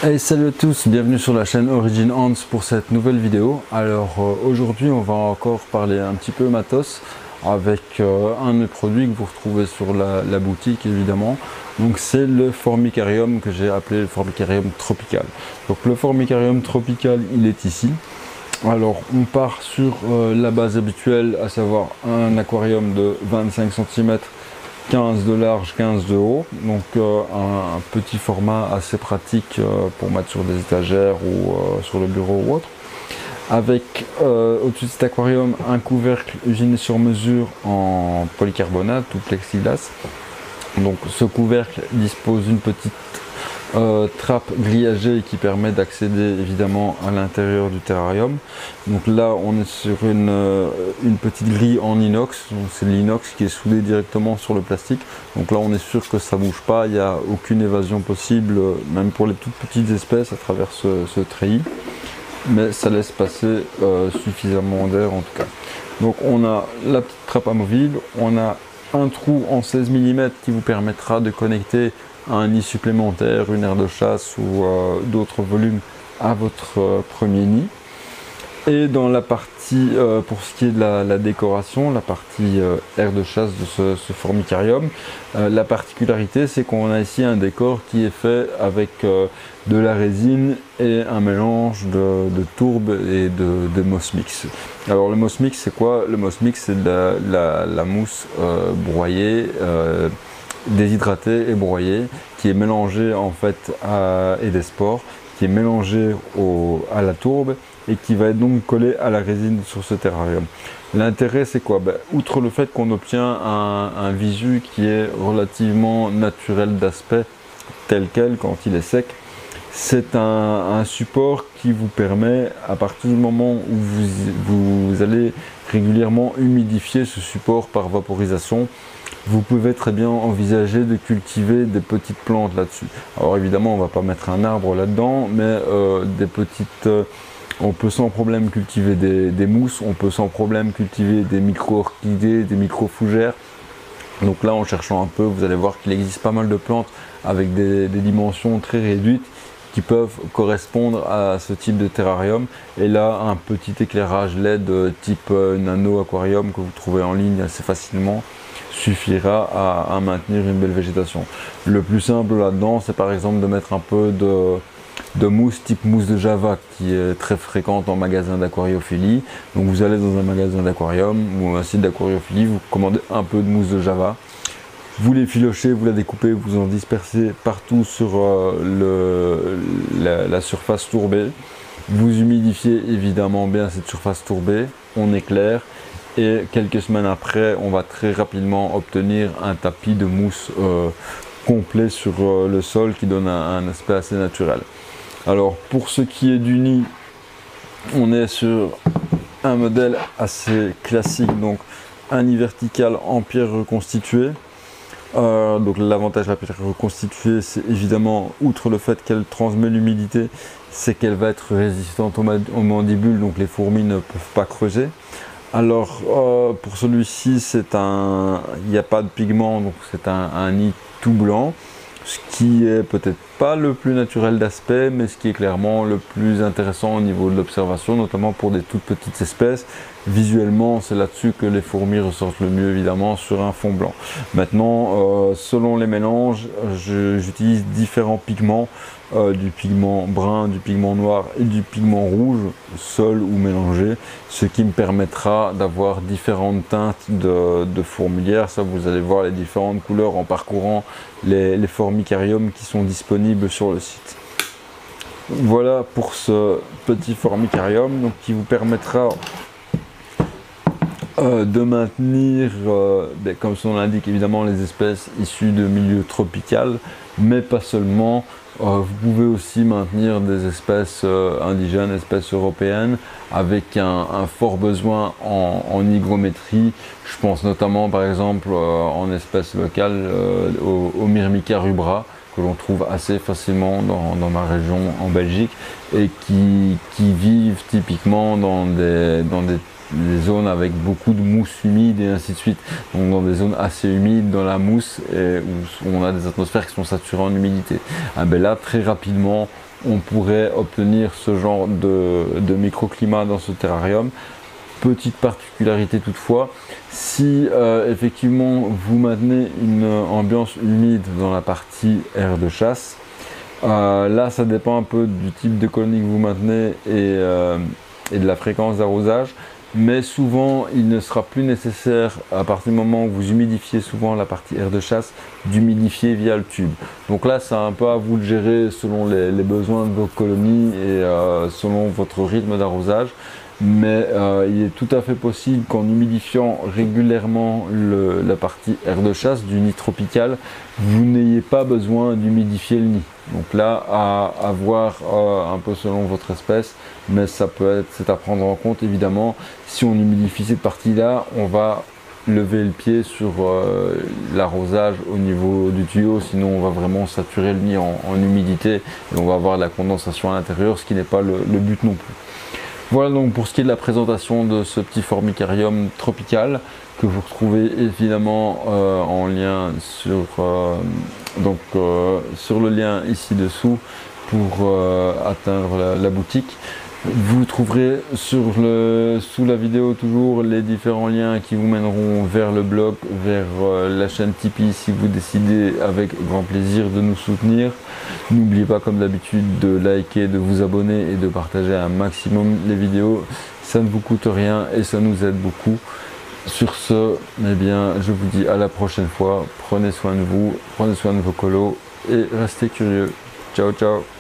Hey, salut à tous, bienvenue sur la chaîne Origin Hans pour cette nouvelle vidéo. Alors aujourd'hui on va encore parler un petit peu matos avec un de mes produits que vous retrouvez sur la boutique évidemment. Donc c'est le Formicarium que j'ai appelé le Formicarium Tropical. Donc le Formicarium Tropical il est ici. Alors on part sur la base habituelle, à savoir un aquarium de 25 cm, 15 de large, 15 de haut, donc un petit format assez pratique pour mettre sur des étagères ou sur le bureau ou autre. Avec au-dessus de cet aquarium un couvercle usiné sur mesure en polycarbonate ou plexiglas. Donc ce couvercle dispose d'une petite trappe grillagée qui permet d'accéder évidemment à l'intérieur du terrarium. Donc là on est sur une petite grille en inox, c'est l'inox qui est soudé directement sur le plastique. Donc là on est sûr que ça bouge pas, il n'y a aucune évasion possible, même pour les toutes petites espèces à travers ce treillis. Mais ça laisse passer suffisamment d'air en tout cas. Donc on a la petite trappe amovible, on a un trou en 16 mm qui vous permettra de connecter un nid supplémentaire, une aire de chasse ou d'autres volumes à votre premier nid. Et dans la partie, pour ce qui est de la décoration, la partie aire de chasse de ce Formicarium, la particularité c'est qu'on a ici un décor qui est fait avec de la résine et un mélange de tourbe et de Moss Mix. Alors le Moss Mix c'est quoi? Le Moss Mix c'est de la mousse broyée, déshydratée et broyée, qui est mélangée en fait et des spores, qui est mélangée à la tourbe et qui va être donc collé à la résine sur ce terrarium. L'intérêt c'est quoi? Outre le fait qu'on obtient un visu qui est relativement naturel d'aspect tel quel quand il est sec, c'est un support qui vous permet, à partir du moment où vous allez régulièrement humidifier ce support par vaporisation, vous pouvez très bien envisager de cultiver des petites plantes là-dessus. Alors évidemment on ne va pas mettre un arbre là-dedans, mais des petites... on peut sans problème cultiver des mousses, on peut sans problème cultiver des micro-orchidées, des micro-fougères. Donc là en cherchant un peu, vous allez voir qu'il existe pas mal de plantes avec des dimensions très réduites qui peuvent correspondre à ce type de terrarium. Et là un petit éclairage LED type nano aquarium que vous trouvez en ligne assez facilement suffira à maintenir une belle végétation. Le plus simple là-dedans c'est par exemple de mettre un peu de mousse type mousse de Java qui est très fréquente en magasin d'aquariophilie. Donc vous allez dans un magasin d'aquarium ou un site d'aquariophilie, vous commandez un peu de mousse de Java, vous les filochez, vous la découpez, vous en dispersez partout sur la surface tourbée. Vous humidifiez évidemment bien cette surface tourbée, on éclaire et quelques semaines après on va très rapidement obtenir un tapis de mousse complet sur le sol qui donne un aspect assez naturel. Alors pour ce qui est du nid, on est sur un modèle assez classique, donc un nid vertical en pierre reconstituée. Donc l'avantage de la pierre reconstituée, c'est évidemment, outre le fait qu'elle transmet l'humidité, c'est qu'elle va être résistante aux mandibules, donc les fourmis ne peuvent pas creuser. Alors pour celui-ci, il n'y a pas de pigment, donc c'est un nid tout blanc, ce qui est peut-être pas le plus naturel d'aspect, mais ce qui est clairement le plus intéressant au niveau de l'observation, notamment pour des toutes petites espèces. Visuellement, c'est là-dessus que les fourmis ressortent le mieux, évidemment, sur un fond blanc. Maintenant, selon les mélanges, j'utilise différents pigments, du pigment brun, du pigment noir et du pigment rouge, seul ou mélangé, ce qui me permettra d'avoir différentes teintes de fourmilières. Ça, vous allez voir les différentes couleurs en parcourant les Formicariums qui sont disponibles sur le site. Voilà pour ce petit Formicarium, donc qui vous permettra de maintenir, comme son nom l'indique, évidemment les espèces issues de milieux tropical, mais pas seulement. Vous pouvez aussi maintenir des espèces indigènes, espèces européennes, avec un fort besoin en hygrométrie. Je pense notamment par exemple en espèces locales au Myrmica rubra, que l'on trouve assez facilement dans ma région en Belgique, et qui vivent typiquement dans des zones avec beaucoup de mousse humide et ainsi de suite. Donc dans des zones assez humides dans la mousse et où on a des atmosphères qui sont saturées en humidité. Ah ben là très rapidement on pourrait obtenir ce genre de microclimat dans ce terrarium. Petite particularité toutefois, si effectivement vous maintenez une ambiance humide dans la partie aire de chasse, là ça dépend un peu du type de colonie que vous maintenez et de la fréquence d'arrosage, mais souvent il ne sera plus nécessaire, à partir du moment où vous humidifiez souvent la partie aire de chasse, d'humidifier via le tube. Donc là c'est un peu à vous de gérer selon les besoins de vos colonies et selon votre rythme d'arrosage. Mais il est tout à fait possible qu'en humidifiant régulièrement la partie aire de chasse du nid tropical, vous n'ayez pas besoin d'humidifier le nid. Donc là, à voir un peu selon votre espèce, mais c'est à prendre en compte évidemment. Si on humidifie cette partie-là, on va lever le pied sur l'arrosage au niveau du tuyau, sinon on va vraiment saturer le nid en humidité et on va avoir de la condensation à l'intérieur, ce qui n'est pas le but non plus. Voilà donc pour ce qui est de la présentation de ce petit formicarium tropical que vous retrouvez évidemment en lien sur le lien ici dessous pour atteindre la boutique. Vous trouverez sous la vidéo toujours les différents liens qui vous mèneront vers le blog, vers la chaîne Tipeee si vous décidez avec grand plaisir de nous soutenir. N'oubliez pas comme d'habitude de liker, de vous abonner et de partager un maximum les vidéos. Ça ne vous coûte rien et ça nous aide beaucoup. Sur ce, eh bien, je vous dis à la prochaine fois. Prenez soin de vous, prenez soin de vos colos et restez curieux. Ciao, ciao!